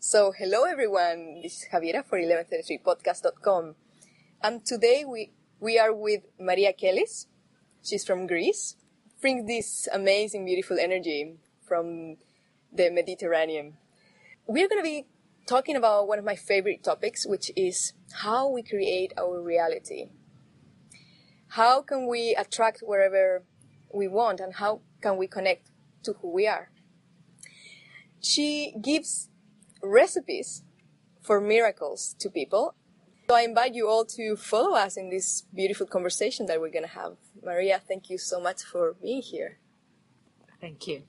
So, hello everyone, this is Javiera for 1133podcast.com. And today we are with Maria Kellis. She's from Greece. Brings this amazing, beautiful energy from the Mediterranean. We're going to be talking about one of my favorite topics, which is how we create our reality. How can we attract wherever we want, and how can we connect to who we are? She gives recipes for miracles to people. So I invite you all to follow us in this beautiful conversation that we're going to have. Maria, thank you so much for being here. Thank you.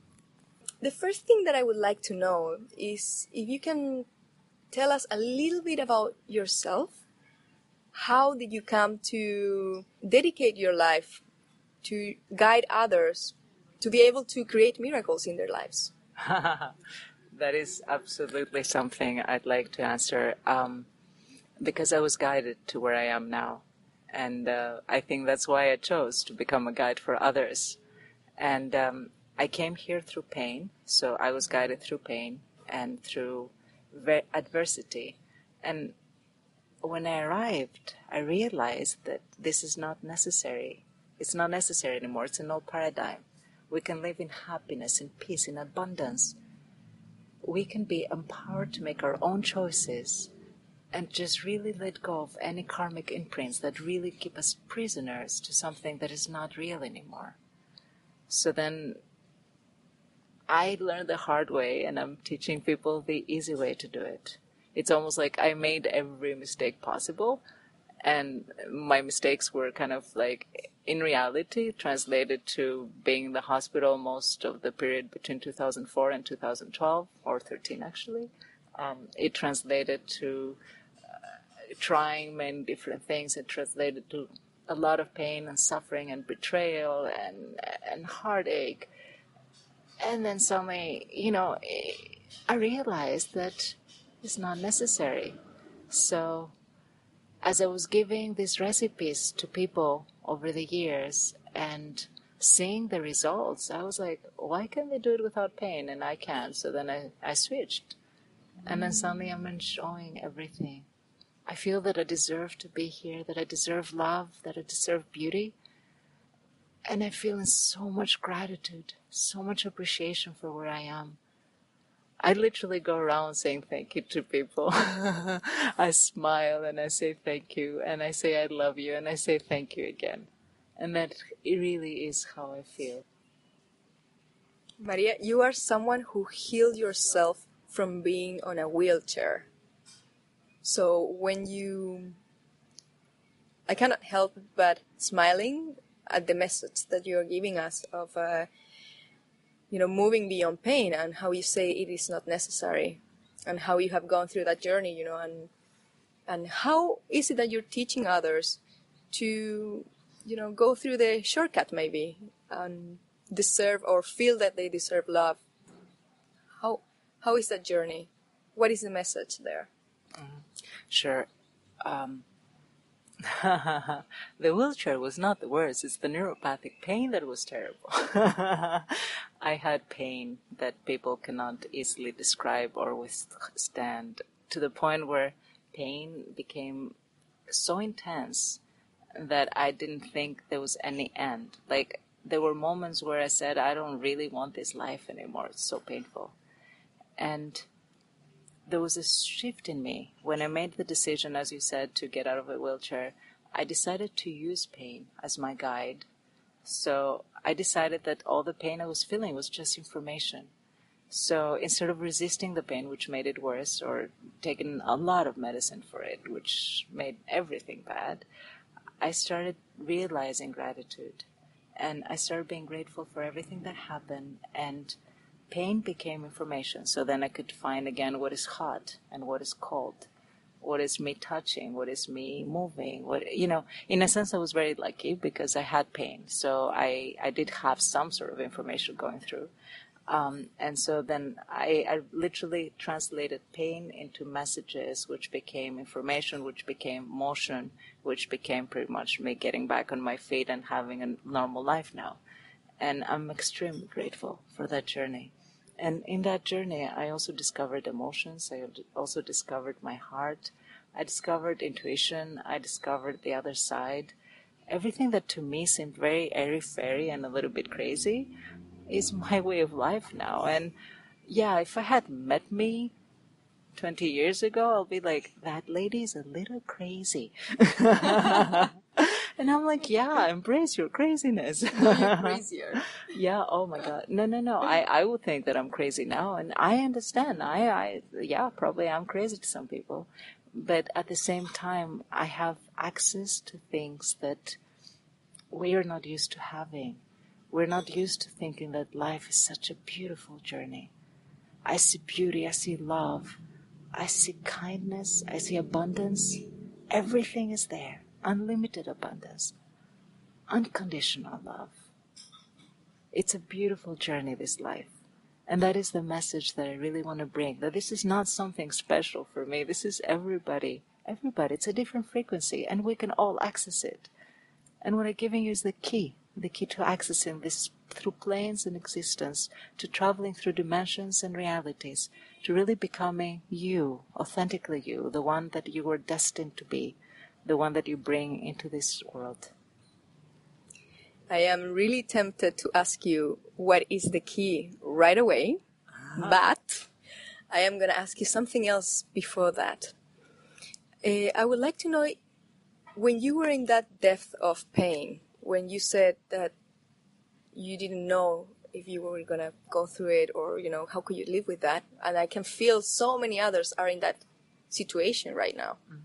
The first thing that I would like to know is if you can tell us a little bit about yourself. How did you come to dedicate your life to guide others to be able to create miracles in their lives? That is absolutely something I'd like to answer because I was guided to where I am now. And I think that's why I chose to become a guide for others. And I came here through pain, so I was guided through pain and through adversity. And when I arrived, I realized that this is not necessary. It's not necessary anymore. It's an old paradigm. We can live in happiness, in peace, in abundance. We can be empowered to make our own choices and just really let go of any karmic imprints that really keep us prisoners to something that is not real anymore. So then I learned the hard way, and I'm teaching people the easy way to do it. It's almost like I made every mistake possible, and my mistakes were kind of like, in reality, translated to being in the hospital most of the period between 2004 and 2012, or 13 actually. It translated to trying many different things. It translated to a lot of pain and suffering and betrayal and heartache. And then suddenly, I realized that it's not necessary. So as I was giving these recipes to people over the years and seeing the results, I was like, why can't they do it without pain? And I can. So then I switched. And then suddenly I'm enjoying everything. I feel that I deserve to be here, that I deserve love, that I deserve beauty. And I feel in so much gratitude, so much appreciation for where I am. I literally go around saying thank you to people. I smile and I say thank you, and I say I love you, and I say thank you again. And that it really is how I feel. Maria, you are someone who healed yourself from being on a wheelchair. So I cannot help but smiling at the message that you are giving us of moving beyond pain, and how you say it is not necessary, and how you have gone through that journey, and how is it that you're teaching others to, go through the shortcut maybe, and deserve or feel that they deserve love. How is that journey? What is the message there? Sure. The wheelchair was not the worst. It's the neuropathic pain that was terrible. I had pain that people cannot easily describe or withstand, to the point where pain became so intense that I didn't think there was any end. Like, there were moments where I said, I don't really want this life anymore. It's so painful. And there was a shift in me. When I made the decision, as you said, to get out of a wheelchair, I decided to use pain as my guide. So I decided that all the pain I was feeling was just information. So instead of resisting the pain, which made it worse, or taking a lot of medicine for it, which made everything bad, I started realizing gratitude. And I started being grateful for everything that happened, and pain became information. So then I could find again what is hot and what is cold, what is me touching, what is me moving. In a sense, I was very lucky because I had pain. So I did have some sort of information going through. And so then I literally translated pain into messages, which became information, which became motion, which became pretty much me getting back on my feet and having a normal life now. And I'm extremely grateful for that journey. And in that journey, I also discovered emotions. I also discovered my heart. I discovered intuition. I discovered the other side. Everything that to me seemed very airy-fairy and a little bit crazy is my way of life now. And yeah, if I had met me 20 years ago, I'll be like, that lady's a little crazy. And I'm like, yeah, embrace your craziness. No, you're crazier. Yeah, oh my God. No. I would think that I'm crazy now, and I understand. Yeah, probably I'm crazy to some people. But at the same time, I have access to things that we are not used to having. We're not used to thinking that life is such a beautiful journey. I see beauty, I see love, I see kindness, I see abundance. Everything is there. Unlimited abundance. Unconditional love. It's a beautiful journey, this life. And that is the message that I really want to bring. That this is not something special for me. This is everybody. Everybody. It's a different frequency, and we can all access it. And what I'm giving you is the key to accessing this through planes and existence, to traveling through dimensions and realities, to really becoming you, authentically you, the one that you were destined to be, the one that you bring into this world. I am really tempted to ask you what is the key right away, but I am going to ask you something else before that. I would like to know, when you were in that depth of pain, when you said that you didn't know if you were going to go through it, or, how could you live with that? And I can feel so many others are in that situation right now. Mm-hmm.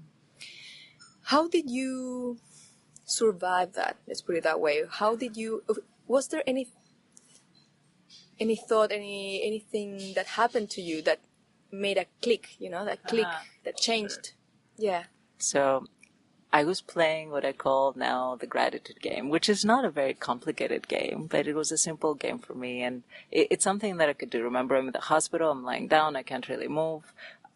How did you survive that? Let's put it that way. Was there any thought, anything that happened to you that made a click, that click that changed? Sure. Yeah. So I was playing what I call now the gratitude game, which is not a very complicated game, but it was a simple game for me. And it's something that I could do. Remember, I'm in the hospital, I'm lying down, I can't really move,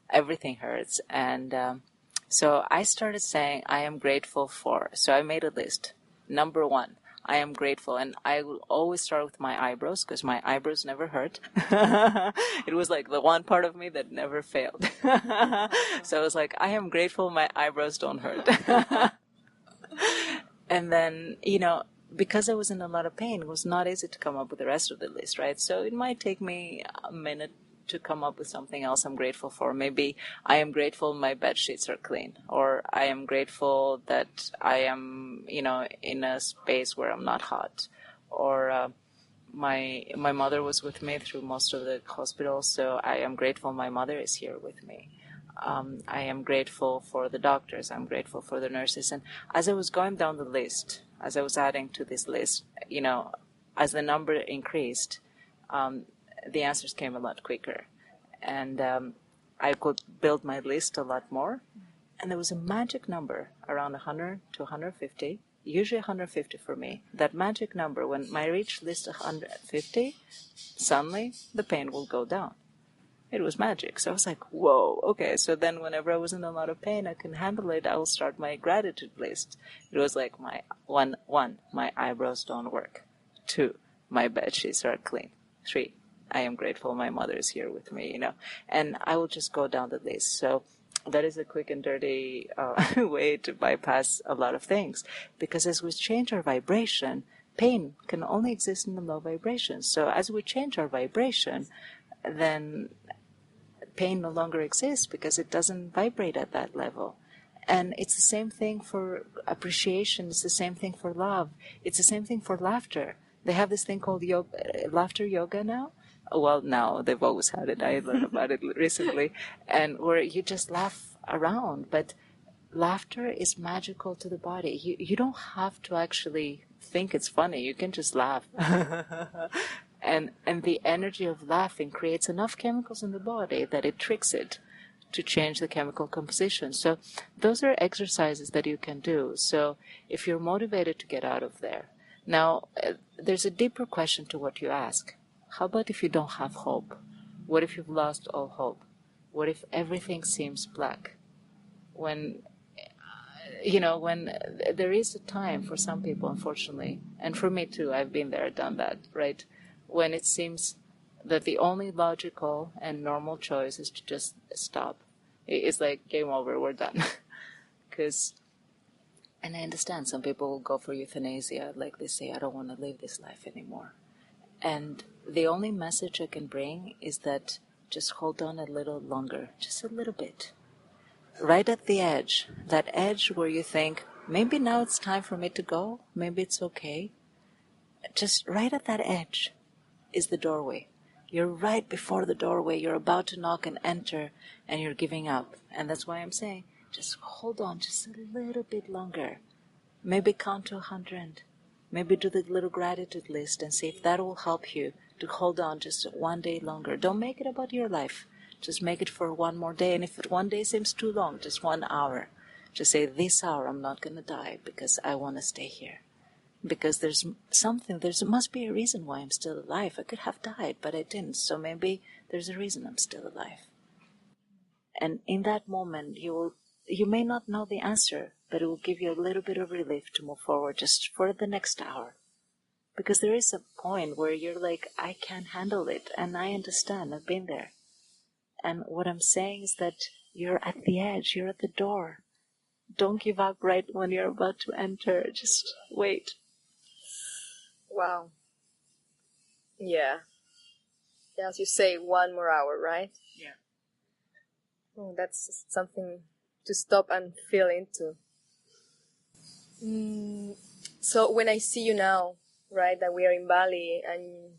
everything hurts. And so I started saying, I am grateful for. So I made a list. Number 1, I am grateful. And I will always start with my eyebrows, because my eyebrows never hurt. It was like the one part of me that never failed. So I was like, I am grateful my eyebrows don't hurt. And then, because I was in a lot of pain, it was not easy to come up with the rest of the list, right? So it might take me a minute to come up with something else I'm grateful for. Maybe I am grateful my bed sheets are clean, or I am grateful that I am, in a space where I'm not hot, or my mother was with me through most of the hospital, so I am grateful my mother is here with me. I am grateful for the doctors. I'm grateful for the nurses. And as I was going down the list, as I was adding to this list, as the number increased, the answers came a lot quicker. And I could build my list a lot more. And there was a magic number around 100 to 150, usually 150 for me. That magic number, when I reach list 150, suddenly the pain will go down. It was magic. So I was like, whoa, okay. So then whenever I was in a lot of pain, I can handle it. I will start my gratitude list. It was like my one, my eyebrows don't work. 2, my bed sheets are clean. 3, I am grateful my mother is here with me, and I will just go down the list. So that is a quick and dirty way to bypass a lot of things, because as we change our vibration, pain can only exist in the low vibration. So as we change our vibration, then pain no longer exists because it doesn't vibrate at that level. And it's the same thing for appreciation. It's the same thing for love. It's the same thing for laughter. They have this thing called laughter yoga now. Well, now, they've always had it. I learned about it recently. And where you just laugh around. But laughter is magical to the body. You don't have to actually think it's funny. You can just laugh. And the energy of laughing creates enough chemicals in the body that it tricks it to change the chemical composition. So those are exercises that you can do. So if you're motivated to get out of there. Now, there's a deeper question to what you ask. How about if you don't have hope? What if you've lost all hope? What if everything seems black? When there is a time for some people, unfortunately, and for me too, I've been there, done that, right? When it seems that the only logical and normal choice is to just stop. It's like game over, we're done. And I understand some people will go for euthanasia, like they say, I don't want to live this life anymore. And the only message I can bring is that just hold on a little longer, just a little bit. Right at the edge, that edge where you think, maybe now it's time for me to go, maybe it's okay. Just right at that edge is the doorway. You're right before the doorway, you're about to knock and enter, and you're giving up. And that's why I'm saying, just hold on just a little bit longer. Maybe count to 100. Maybe do the little gratitude list and see if that will help you to hold on just one day longer. Don't make it about your life. Just make it for one more day. And if one day seems too long, just 1 hour. Just say, this hour I'm not going to die because I want to stay here. Because there must be a reason why I'm still alive. I could have died, but I didn't. So maybe there's a reason I'm still alive. And in that moment, you may not know the answer, but it will give you a little bit of relief to move forward just for the next hour. Because there is a point where you're like, I can't handle it. And I understand. I've been there. And what I'm saying is that you're at the edge. You're at the door. Don't give up right when you're about to enter. Just wait. Wow. Yeah. As you say, 1 more hour, right? Yeah. Oh, that's something to stop and feel into. So when I see you now, right, that we are in Bali, and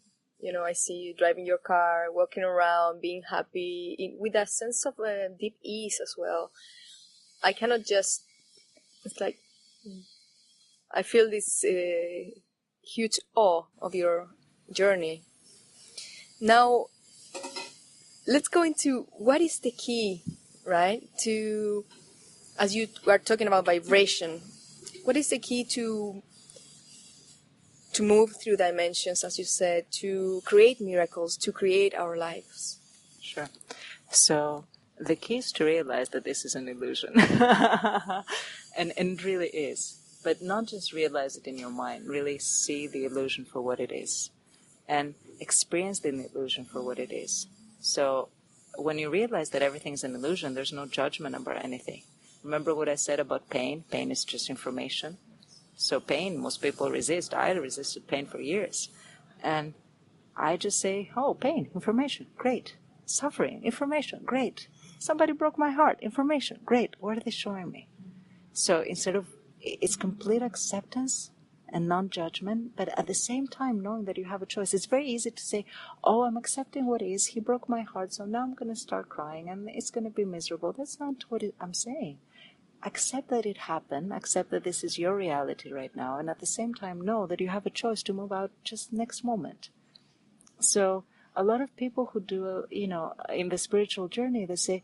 I see you driving your car, walking around, being happy, with a sense of deep ease as well. I cannot just. It's like I feel this huge awe of your journey. Now, let's go into what is the key, right? As you were talking about vibration, what is the key to move through dimensions, as you said, to create miracles, to create our lives? Sure. So the key is to realize that this is an illusion. and it really is. But not just realize it in your mind, really see the illusion for what it is. And experience the illusion for what it is. So when you realize that everything's an illusion, there's no judgment about anything. Remember what I said about pain? Pain is just information. So pain, most people resist. I resisted pain for years. And I just say, oh, pain, information, great. Suffering, information, great. Somebody broke my heart, information, great. What are they showing me? So it's complete acceptance and non-judgment, but at the same time knowing that you have a choice. It's very easy to say, oh, I'm accepting what is. He broke my heart, so now I'm going to start crying and it's going to be miserable. That's not what I'm saying. Accept that it happened, accept that this is your reality right now, and at the same time know that you have a choice to move out just next moment. So a lot of people who do, in the spiritual journey, they say,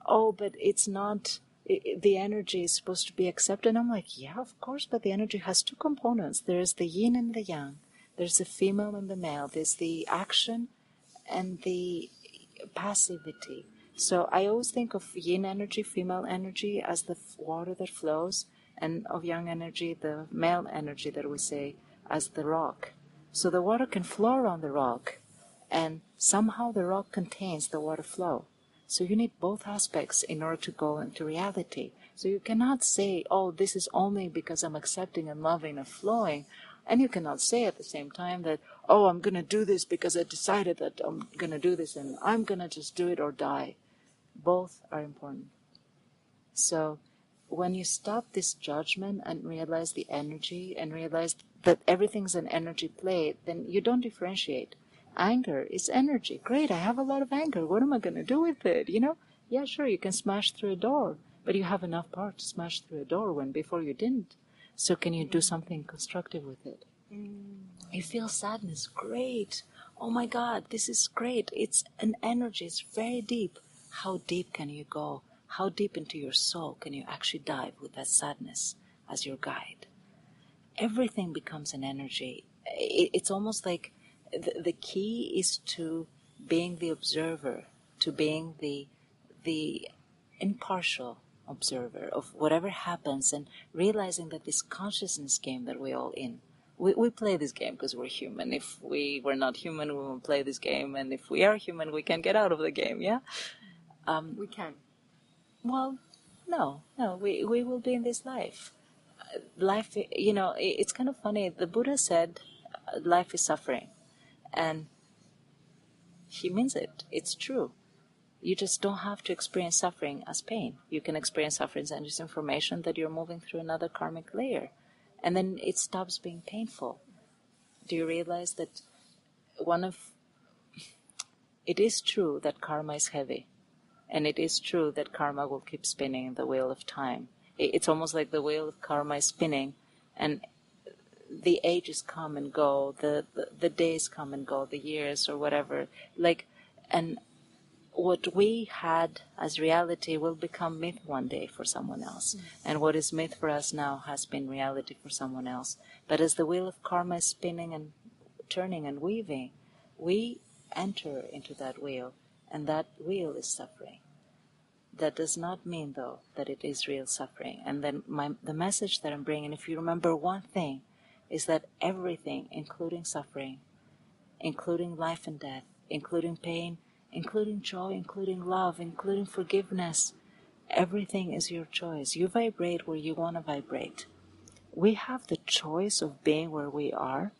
oh, but it's not, the energy is supposed to be accepted. And I'm like, yeah, of course, but the energy has two components. There's the yin and the yang. There's the female and the male. There's the action and the passivity. So I always think of yin energy, female energy, as the water that flows, and of yang energy, the male energy that we say, as the rock. So the water can flow around the rock, and somehow the rock contains the water flow. So you need both aspects in order to go into reality. So you cannot say, oh, this is only because I'm accepting and loving and flowing. And you cannot say at the same time that, oh, I'm going to do this because I decided that I'm going to do this and I'm going to just do it or die. Both are important. So when you stop this judgment and realize the energy and realize that everything's an energy play, then you don't differentiate. Anger is energy. Great, I have a lot of anger. What am I going to do with it? Yeah, sure, you can smash through a door, but you have enough power to smash through a door when before you didn't. So can you do something constructive with it? You feel sadness. Great. Oh my God, this is great. It's an energy. It's very deep. How deep can you go? How deep into your soul can you actually dive with that sadness as your guide? Everything becomes an energy. It's almost like the key is to being the observer, to being the impartial observer of whatever happens, and realizing that this consciousness game that we're all in, we play this game because we're human. If we were not human, we won't play this game. And if we are human, we can get out of the game, yeah? We can. Well, no, we will be in this life. Life, it's kind of funny. The Buddha said life is suffering. And he means it. It's true. You just don't have to experience suffering as pain. You can experience suffering as just information that you're moving through another karmic layer. And then it stops being painful. Do you realize that it is true that karma is heavy. And it is true that karma will keep spinning in the wheel of time. It's almost like the wheel of karma is spinning, and the ages come and go, the days come and go, the years or whatever. And what we had as reality will become myth one day for someone else. And what is myth for us now has been reality for someone else. But as the wheel of karma is spinning and turning and weaving, we enter into that wheel, and that wheel is suffering. That does not mean, though, that it is real suffering. And then the message that I'm bringing, if you remember one thing, is that everything, including suffering, including life and death, including pain, including joy, including love, including forgiveness, everything is your choice. You vibrate where you want to vibrate. We have the choice of being where we are.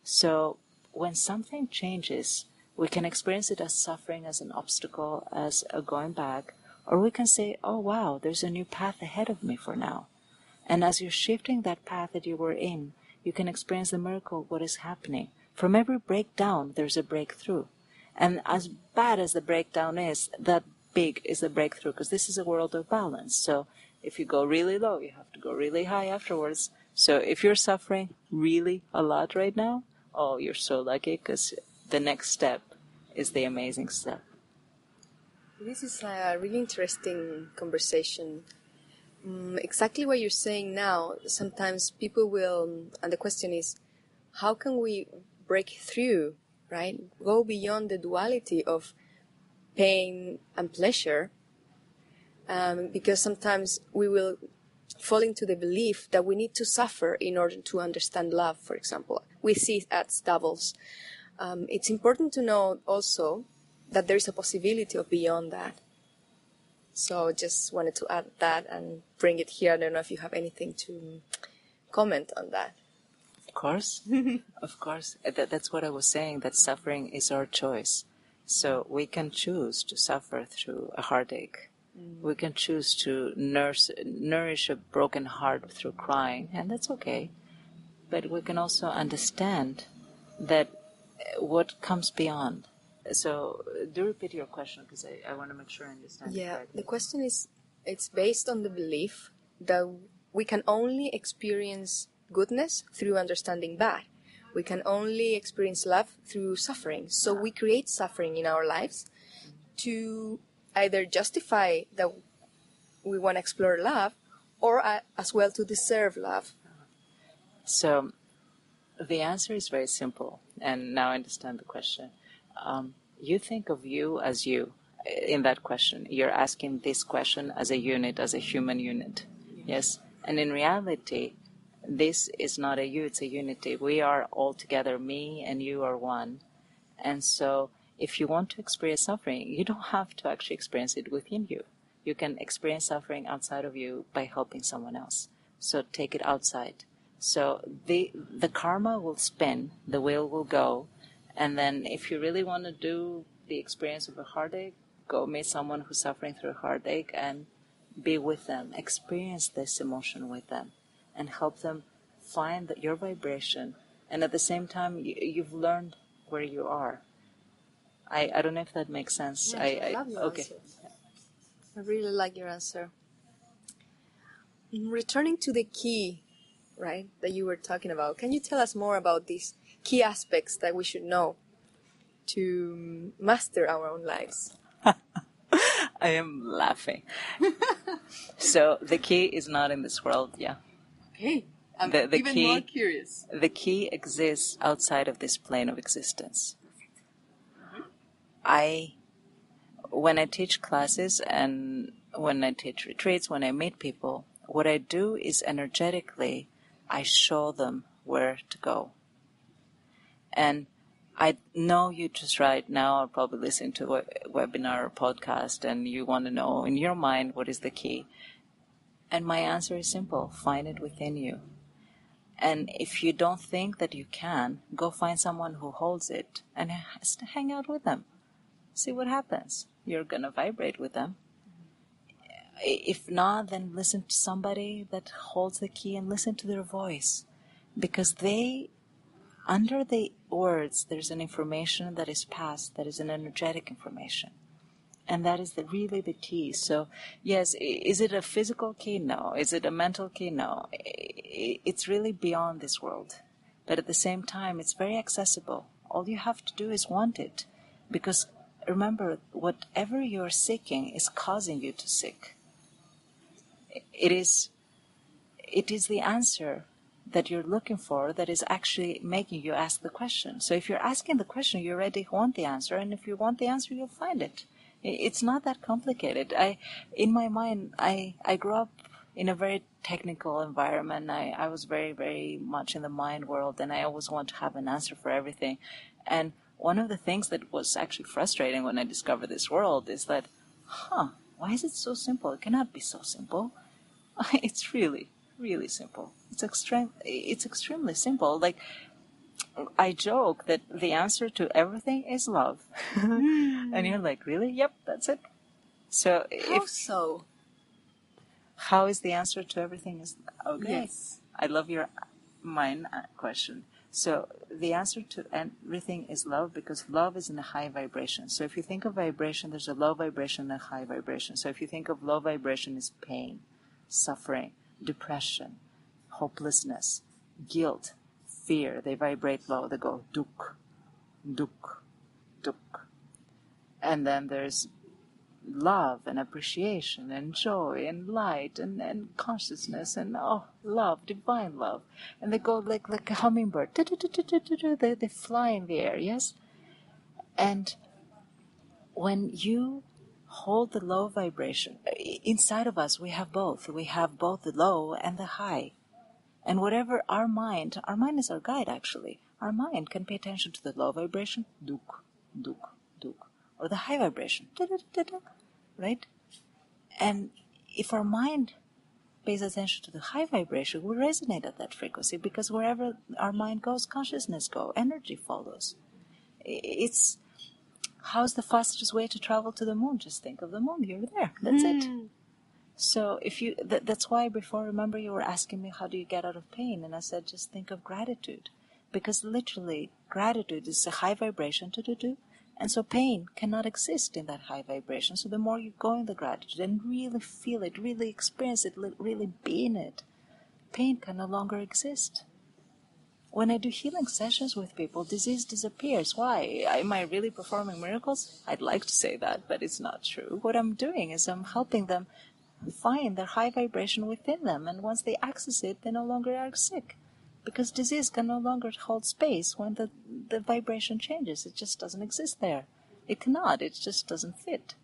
So when something changes, we can experience it as suffering, as an obstacle, as a going back, or we can say, oh wow, there's a new path ahead of me for now. And as you're shifting that path that you were in, you can experience the miracle of what is happening. From every breakdown, there's a breakthrough. And as bad as the breakdown is, that big is the breakthrough, because this is a world of balance. So if you go really low, you have to go really high afterwards. So if you're suffering really a lot right now, oh, you're so lucky, because the next step is the amazing step. This is a really interesting conversation. Exactly what you're saying now, sometimes people will, and the question is, how can we break through, right? Go beyond the duality of pain and pleasure, because sometimes we will fall into the belief that we need to suffer in order to understand love, for example. We see it as doubles. It's important to know also that there is a possibility of beyond that. So just wanted to add that and bring it here. I don't know if you have anything to comment on that. Of course. Of course. That's what I was saying, that suffering is our choice. So we can choose to suffer through a heartache. We can choose to nourish a broken heart through crying, and that's okay. But we can also understand that what comes beyond. So do repeat your question, because I want to make sure I understand it correctly. The question is, it's based on the belief that we can only experience goodness through understanding bad. We can only experience love through suffering. So we create suffering in our lives to either justify that we want to explore love, or as well to deserve love. So the answer is very simple, and now I understand the question. You think of you as you in that question. You're asking this question as a unit, as a human unit. Yes? And in reality, this is not a you, it's a unity. We are all together. Me and you are one. And so if you want to experience suffering, you don't have to actually experience it within you. You can experience suffering outside of you by helping someone else. So take it outside. So the karma will spin, the wheel will go, and then if you really want to do the experience of a heartache, go meet someone who's suffering through a heartache and be with them. Experience this emotion with them and help them find your vibration. And at the same time, you've learned where you are. I don't know if that makes sense. Yes, I love your answer. I really like your answer. Returning to the key, right, that you were talking about, can you tell us more about these key aspects that we should know to master our own lives? I am laughing. So the key is not in this world, yeah. Okay, I'm the even key, more curious. The key exists outside of this plane of existence. When I teach classes and when I teach retreats, when I meet people, what I do is energetically, I show them where to go. And I know you just right now are probably listening to a webinar or podcast, and you want to know in your mind what is the key. And my answer is simple: find it within you. And if you don't think that you can, go find someone who holds it and hang out with them. See what happens. You're going to vibrate with them. If not, then listen to somebody that holds the key and listen to their voice. Because under the words, there's an information that is passed, that is an energetic information. And that is really the key. So, yes, is it a physical key? No. Is it a mental key? No. It's really beyond this world. But at the same time, it's very accessible. All you have to do is want it. Because remember, whatever you're seeking is causing you to seek. It is the answer that you're looking for that is actually making you ask the question. So if you're asking the question, you already want the answer. And if you want the answer, you'll find it. It's not that complicated. In my mind, I grew up in a very technical environment. I was very, very much in the mind world, and I always want to have an answer for everything. And one of the things that was actually frustrating when I discovered this world is that, why is it so simple? It cannot be so simple. It's really, really simple. It's extremely simple. Like, I joke that the answer to everything is love. And you're like, really? Yep, that's it. So how is the answer to everything is okay? Yes. I love your mind question. So the answer to everything is love, because love is in a high vibration. So if you think of vibration, there's a low vibration and a high vibration. So if you think of low vibration is pain, suffering, depression, hopelessness, guilt, fear. They vibrate low. They go duk, duk, duk. And then there's love and appreciation and joy and light and consciousness and love, divine love. And they go like a hummingbird. They fly in the air, yes? And when you hold the low vibration, inside of us we have both. We have both the low and the high. And whatever our mind is our guide actually. Our mind can pay attention to the low vibration, duk, duk, duk, or the high vibration, right? And if our mind pays attention to the high vibration, we resonate at that frequency, because wherever our mind goes, consciousness goes, energy follows. How's the fastest way to travel to the moon? Just think of the moon, you're there, that's it. So that's why before, remember, you were asking me, how do you get out of pain? And I said, just think of gratitude. Because literally, gratitude is a high vibration, and so pain cannot exist in that high vibration. So the more you go in the gratitude and really feel it, really experience it, really be in it, pain can no longer exist. When I do healing sessions with people, disease disappears. Why? Am I really performing miracles? I'd like to say that, but it's not true. What I'm doing is I'm helping them find their high vibration within them, and once they access it, they no longer are sick, because disease can no longer hold space when the vibration changes. It just doesn't exist there. It cannot. It just doesn't fit.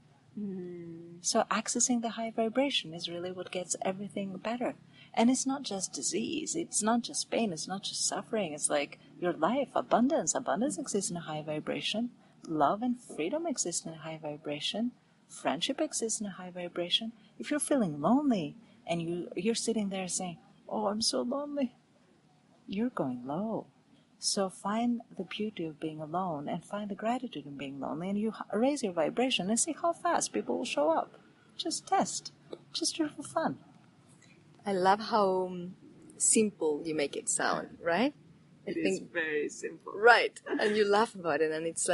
So accessing the high vibration is really what gets everything better. And it's not just disease, it's not just pain, it's not just suffering. It's like your life, abundance exists in a high vibration. Love and freedom exist in a high vibration. Friendship exists in a high vibration. If you're feeling lonely and you're sitting there saying, oh, I'm so lonely, you're going low. So find the beauty of being alone and find the gratitude in being lonely, and you raise your vibration and see how fast people will show up. Just test. Just do it for fun. I love how simple you make it sound, right? It is very simple. Right. And you laugh about it, and it's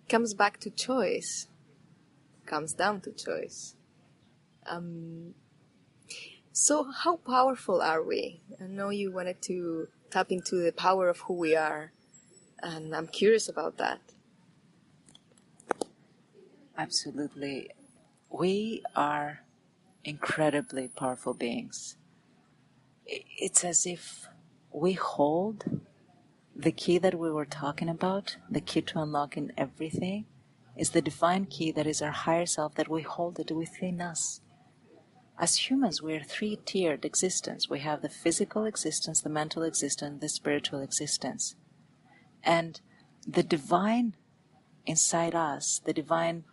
comes back to choice. Comes down to choice. So how powerful are we? I know you wanted to tap into the power of who we are, and I'm curious about that. Absolutely. We are incredibly powerful beings. It's as if we hold the key that we were talking about, the key to unlocking everything, is the divine key that is our higher self, that we hold it within us. as humans, we're a three-tiered existence. We have the physical existence, the mental existence, the spiritual existence. And the divine inside us, the divine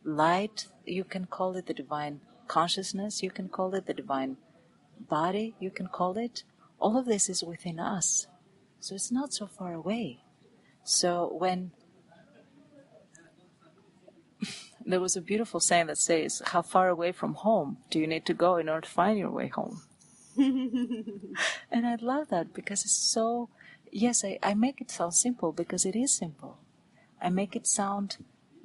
light, you can call it, the divine consciousness, you can call it, the divine body, you can call it. All of this is within us. So it's not so far away. So when there was a beautiful saying that says, how far away from home do you need to go in order to find your way home? And I love that because it's so, yes, I make it sound simple because it is simple. I make it sound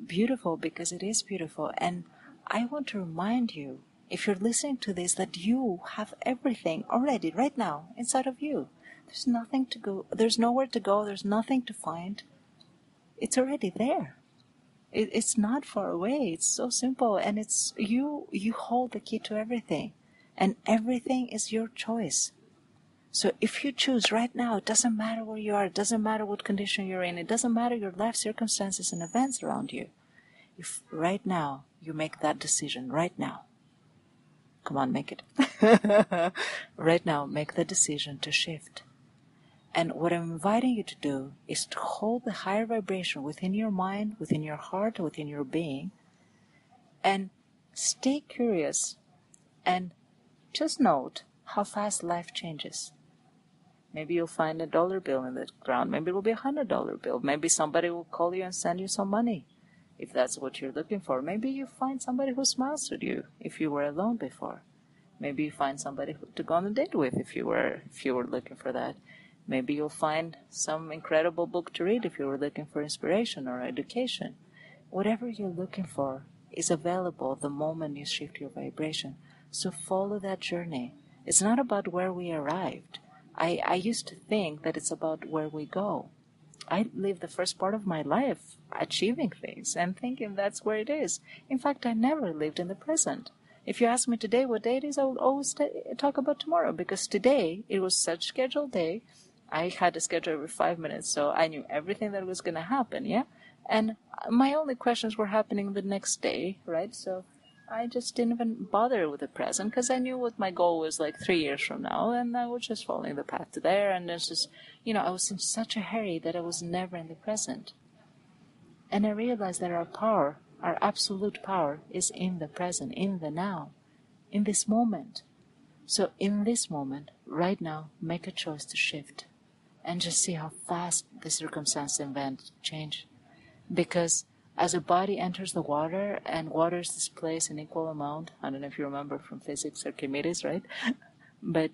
beautiful because it is beautiful. And I want to remind you, if you're listening to this, that you have everything already right now inside of you. There's nothing to go, there's nowhere to go, there's nothing to find. It's already there. It's not far away. It's so simple. And it's you hold the key to everything. And everything is your choice. So if you choose right now, it doesn't matter where you are, it doesn't matter what condition you're in, it doesn't matter your life circumstances and events around you. If right now you make that decision, right now, come on, make it. Right now, make the decision to shift. And what I'm inviting you to do is to hold the higher vibration within your mind, within your heart, within your being, and stay curious and just note how fast life changes. Maybe you'll find $1 bill in the ground. Maybe it will be $100 bill. Maybe somebody will call you and send you some money, if that's what you're looking for. Maybe you find somebody who smiles at you if you were alone before. Maybe you find somebody to go on a date with if you were looking for that. Maybe you'll find some incredible book to read if you were looking for inspiration or education. Whatever you're looking for is available the moment you shift your vibration. So follow that journey. It's not about where we arrived. I used to think that it's about where we go. I lived the first part of my life achieving things and thinking that's where it is. In fact, I never lived in the present. If you ask me today what day it is, I will always talk about tomorrow, because today it was such a scheduled day. I had a schedule every 5 minutes, so I knew everything that was going to happen, yeah? And my only questions were happening the next day, right? So I just didn't even bother with the present because I knew what my goal was like 3 years from now, and I was just following the path to there. And it's just, I was in such a hurry that I was never in the present. And I realized that our power, our absolute power, is in the present, in the now, in this moment. So in this moment, right now, make a choice to shift and just see how fast the circumstance and event change. Because as a body enters the water and water is displaced in equal amount, I don't know if you remember from physics, Archimedes, right? But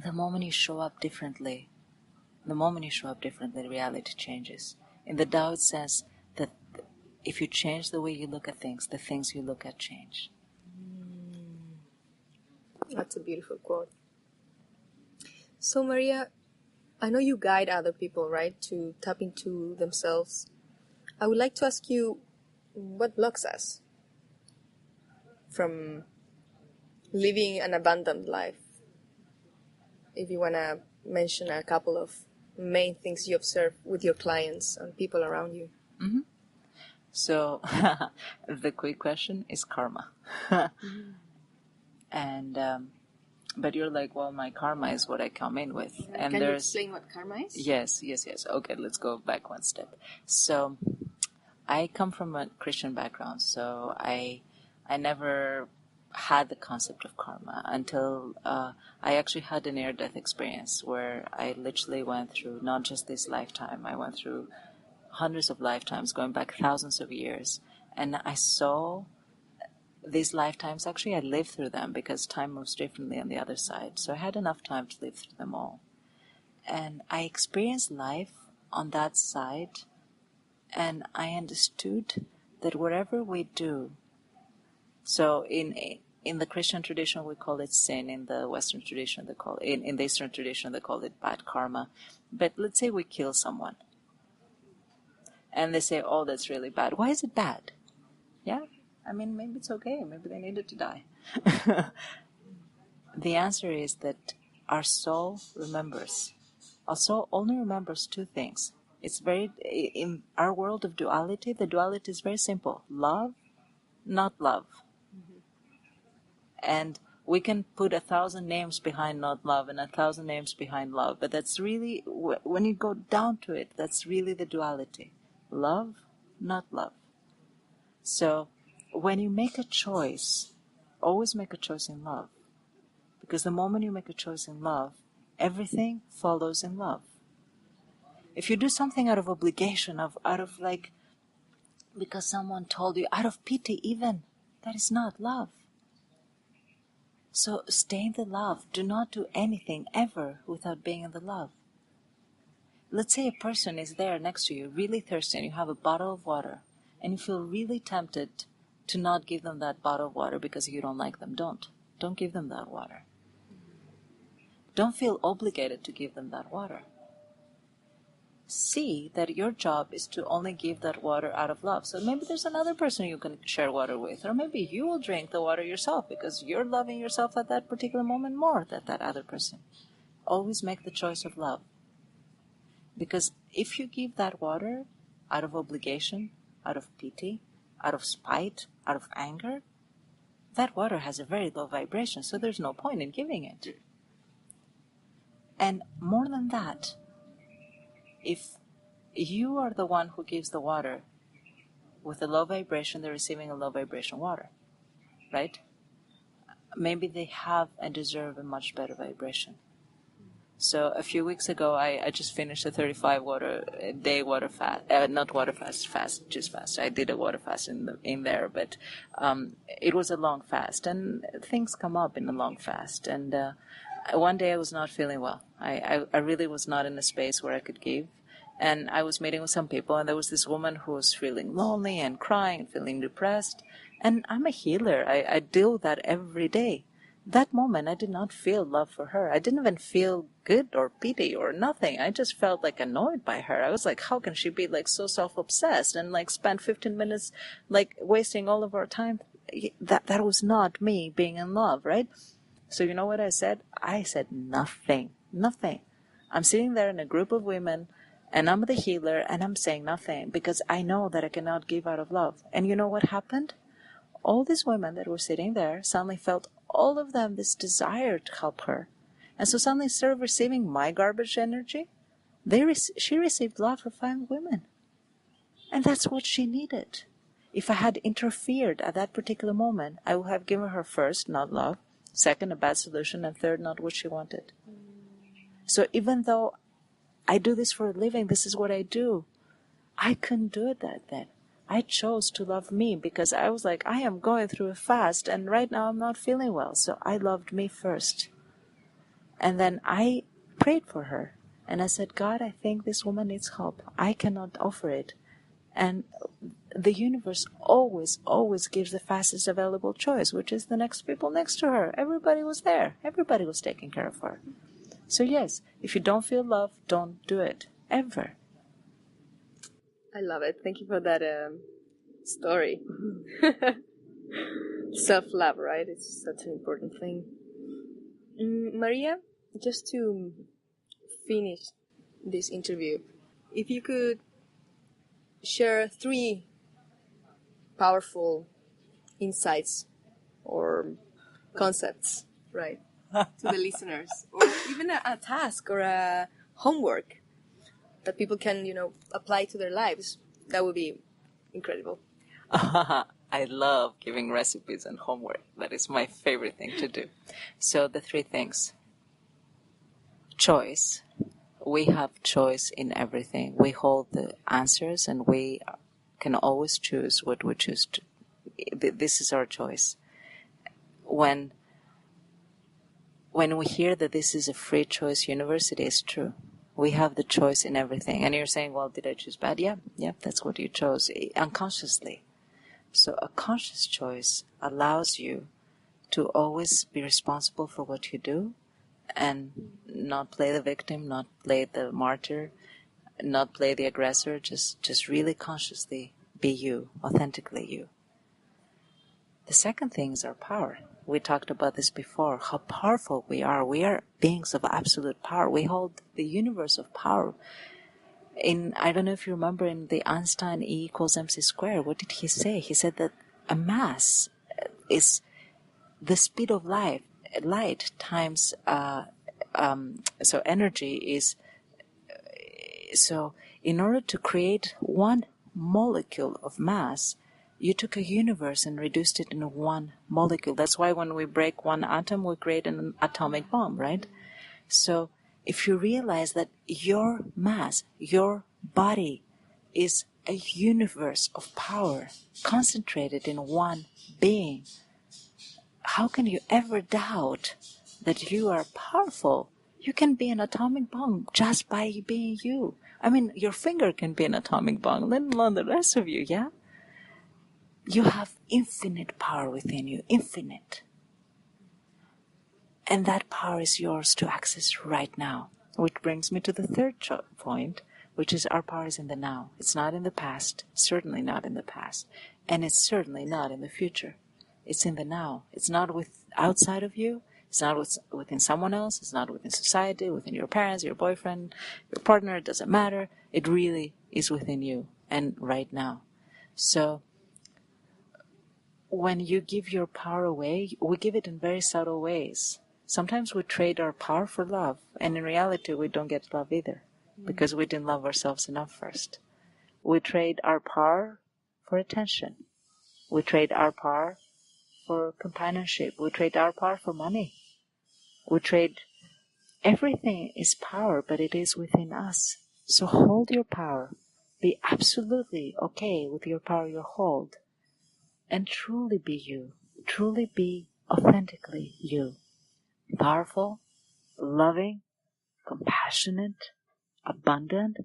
the moment you show up differently, reality changes. In the Tao it says that if you change the way you look at things, the things you look at change. That's a beautiful quote. So Maria, I know you guide other people, right, to tap into themselves. I would like to ask you, what blocks us from living an abundant life? If you want to mention a couple of main things you observe with your clients and people around you. Mm-hmm. So the quick question is karma. And but you're like, well, my karma is what I come in with. And can you explain what karma is? Yes. Okay, let's go back one step. So I come from a Christian background, so I never had the concept of karma until I actually had a near-death experience where I literally went through not just this lifetime, I went through hundreds of lifetimes going back thousands of years, and I saw these lifetimes. Actually, I lived through them because time moves differently on the other side, so I had enough time to live through them all. And I experienced life on that side, and I understood that whatever we do, so in the Christian tradition we call it sin, in the Western tradition they call it, in the Eastern tradition they call it bad karma. But let's say we kill someone, and they say, oh, that's really bad. Why is it bad? Yeah, I mean, maybe it's okay. Maybe they needed to die. The answer is that our soul remembers. Our soul only remembers two things. It's very, in our world of duality, the duality is very simple. Love, not love. Mm-hmm. And we can put 1,000 names behind not love and 1,000 names behind love, but that's really, when you go down to it, that's really the duality. Love, not love. So when you make a choice, always make a choice in love. Because the moment you make a choice in love, everything follows in love. If you do something out of obligation, out of like, because someone told you, out of pity even, that is not love. So stay in the love. Do not do anything ever without being in the love. Let's say a person is there next to you, really thirsty, and you have a bottle of water, and you feel really tempted to not give them that bottle of water because you don't like them. Don't give them that water. Don't feel obligated to give them that water. See that your job is to only give that water out of love. So maybe there's another person you can share water with, or maybe you will drink the water yourself because you're loving yourself at that particular moment more than that other person. Always make the choice of love. Because if you give that water out of obligation, out of pity, out of spite, out of anger, that water has a very low vibration, so there's no point in giving it. And more than that, if you are the one who gives the water with a low vibration, they're receiving a low vibration water, right? Maybe they have and deserve a much better vibration. So a few weeks ago, I just finished a 35-day water fast, not water fast, just fast. I did a water fast in there, but it was a long fast, and things come up in a long fast. And one day I was not feeling well. I really was not in a space where I could give. And I was meeting with some people, and there was this woman who was feeling lonely and crying and feeling depressed. And I'm a healer. I deal with that every day. That moment, I did not feel love for her. I didn't even feel good or pity or nothing. I just felt like annoyed by her. I was like, how can she be like so self-obsessed and like spend 15 minutes like wasting all of our time? That was not me being in love, right? So you know what I said? I said nothing. I'm sitting there in a group of women, and I'm the healer, and I'm saying nothing because I know that I cannot give out of love. And you know what happened? All these women that were sitting there suddenly felt all of them this desire to help her. And so suddenly, instead of receiving my garbage energy, she received love from 5 women. And that's what she needed. If I had interfered at that particular moment, I would have given her first, not love, second, a bad solution, and third, not what she wanted. So even though I do this for a living, this is what I do, I couldn't do it then. I chose to love me because I was like, I am going through a fast and right now I'm not feeling well. So I loved me first. And then I prayed for her. And I said, God, I think this woman needs help. I cannot offer it. And the universe always gives the fastest available choice, which is the next people next to her. Everybody was there. Everybody was taking care of her. So yes, if you don't feel love, don't do it. Ever. I love it. Thank you for that story. Self-love, right? It's such an important thing. Maria, just to finish this interview, if you could share 3 powerful insights or concepts, right, to the listeners, or even a task or a homework that people can, apply to their lives, that would be incredible. I love giving recipes and homework. That is my favorite thing to do. So the 3 things. Choice. We have choice in everything. We hold the answers and we can always choose what we choose to. This is our choice. When we hear that this is a free choice universe, it is true. We have the choice in everything. And you're saying, well, did I choose bad? Yeah, that's what you chose, unconsciously. So a conscious choice allows you to always be responsible for what you do and not play the victim, not play the martyr, not play the aggressor, just really consciously be you, authentically you. The second thing is our power. We talked about this before, how powerful we are. We are beings of absolute power. We hold the universe of power. I don't know if you remember in the Einstein E = mc², what did he say? He said that a mass is the speed of light times, so energy is, so in order to create one molecule of mass, you took a universe and reduced it into one molecule. That's why when we break one atom, we create an atomic bomb, right? So if you realize that your mass, your body, is a universe of power concentrated in one being, how can you ever doubt that you are powerful? You can be an atomic bomb just by being you. I mean, your finger can be an atomic bomb, let alone the rest of you, yeah? You have infinite power within you, infinite. And that power is yours to access right now. Which brings me to the third point, which is our power is in the now. It's not in the past, certainly not in the past, and it's certainly not in the future. It's in the now. It's not outside of you. It's not within someone else. It's not within society, within your parents, your boyfriend, your partner. It doesn't matter. It really is within you and right now. So when you give your power away, we give it in very subtle ways. Sometimes we trade our power for love, and in reality we don't get love either, because we didn't love ourselves enough first. We trade our power for attention. We trade our power for companionship. We trade our power for money. We trade, everything is power, but it is within us. So hold your power. Be absolutely okay with your power you hold. And truly be you. Truly be authentically you. Powerful, loving, compassionate, abundant.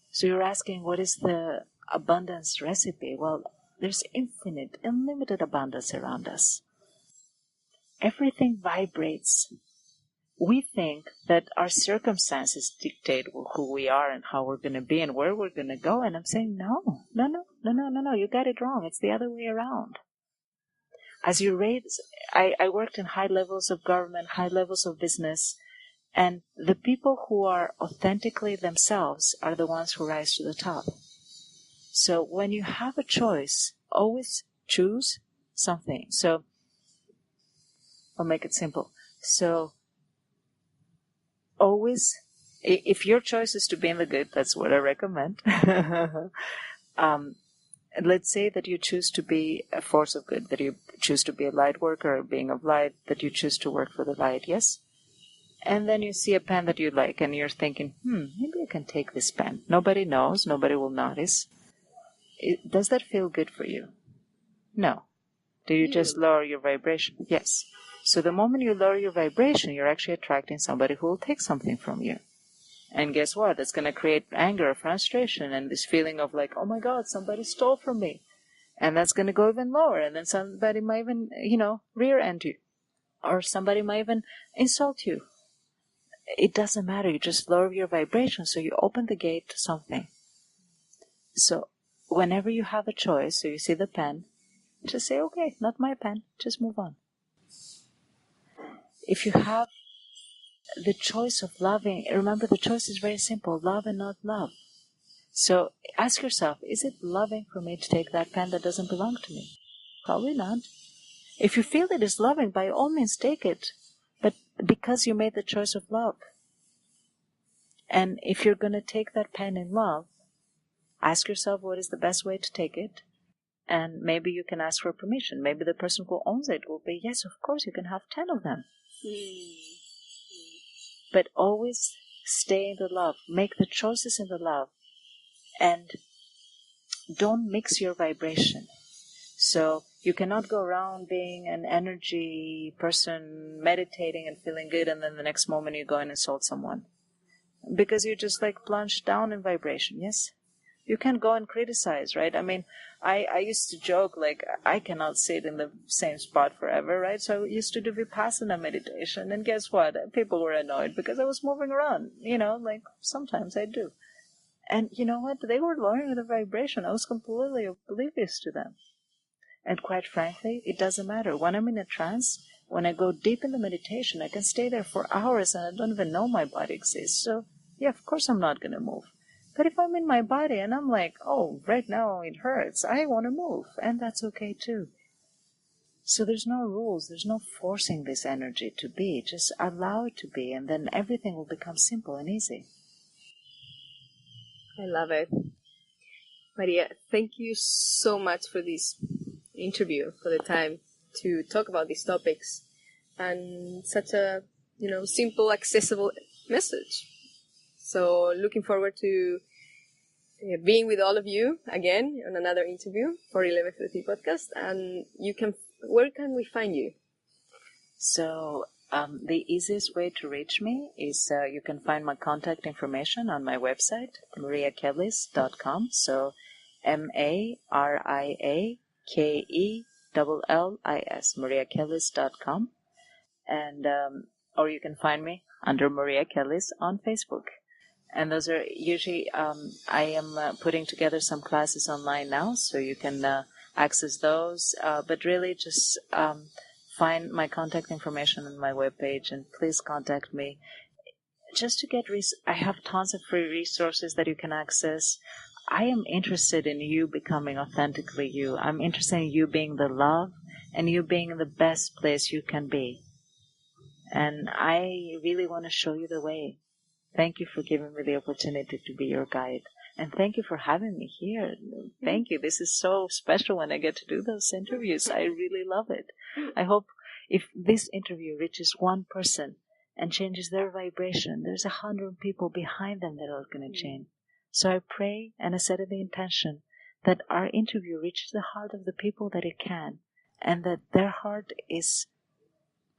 So you're asking, what is the abundance recipe? Well, there's infinite, unlimited abundance around us. Everything vibrates. We think that our circumstances dictate who we are and how we're going to be and where we're going to go. And I'm saying, no, you got it wrong. It's the other way around. As you raise, I worked in high levels of government, high levels of business, and the people who are authentically themselves are the ones who rise to the top. So when you have a choice, always choose something. So I'll make it simple. So always, if your choice is to be in the good, that's what I recommend. Let's say that you choose to be a force of good, that you choose to be a light worker, a being of light, that you choose to work for the light, yes? And then you see a pen that you like, and you're thinking, maybe I can take this pen. Nobody knows, nobody will notice. Does that feel good for you? No. Do you just lower your vibration? Yes. So the moment you lower your vibration, you're actually attracting somebody who will take something from you. And guess what? That's going to create anger, frustration, and this feeling of like, oh my God, somebody stole from me. And that's going to go even lower. And then somebody might even, rear end you. Or somebody might even insult you. It doesn't matter. You just lower your vibration. So you open the gate to something. So whenever you have a choice, so you see the pen, just say, okay, not my pen. Just move on. If you have the choice of loving, remember the choice is very simple. Love and not love. So ask yourself, is it loving for me to take that pen that doesn't belong to me? Probably not. If you feel it is loving, by all means take it. But because you made the choice of love. And if you're going to take that pen in love, ask yourself what is the best way to take it. And maybe you can ask for permission. Maybe the person who owns it will be, yes, of course, you can have 10 of them. But always stay in the love. Make the choices in the love. And don't mix your vibration. So you cannot go around being an energy person, meditating and feeling good, and then the next moment you go and insult someone. Because you just plunged down in vibration, yes? You can't go and criticize, right? I mean, I used to joke, I cannot sit in the same spot forever, right? So I used to do Vipassana meditation, and guess what? People were annoyed because I was moving around, sometimes I do. And you know what? They were lowering the vibration. I was completely oblivious to them. And quite frankly, it doesn't matter. When I'm in a trance, when I go deep in the meditation, I can stay there for hours and I don't even know my body exists. So, yeah, of course I'm not going to move. But if I'm in my body and I'm like, oh, right now it hurts, I want to move. And that's okay too. So there's no rules, there's no forcing this energy to be. Just allow it to be, and then everything will become simple and easy. I love it. Maria, thank you so much for this interview, for the time to talk about these topics, and such a, simple, accessible message. So looking forward to being with all of you again on another interview for 11:30 podcast. And where can we find you? So the easiest way to reach me is you can find my contact information on my website, mariakellis.com. So MariaKellis, mariakellis.com. And or you can find me under Maria Kellis on Facebook. And those are usually, I am putting together some classes online now, so you can access those. But really just find my contact information on my webpage, and please contact me. Just to get, I have tons of free resources that you can access. I am interested in you becoming authentically you. I'm interested in you being the love and you being in the best place you can be. And I really want to show you the way. Thank you for giving me the opportunity to be your guide. And thank you for having me here. Thank you. This is so special when I get to do those interviews. I really love it. I hope if this interview reaches one person and changes their vibration, there's 100 people behind them that are going to change. So I pray and I set the intention that our interview reaches the heart of the people that it can, and that their heart is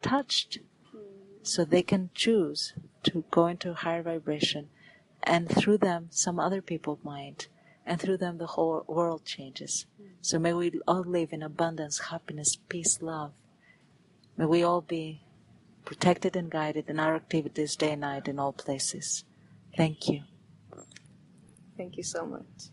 touched so they can choose to go into a higher vibration, and through them some other people might, and through them the whole world changes. So may we all live in abundance, happiness, peace, love. May we all be protected and guided in our activities day and night in all places. Thank you. Thank you so much.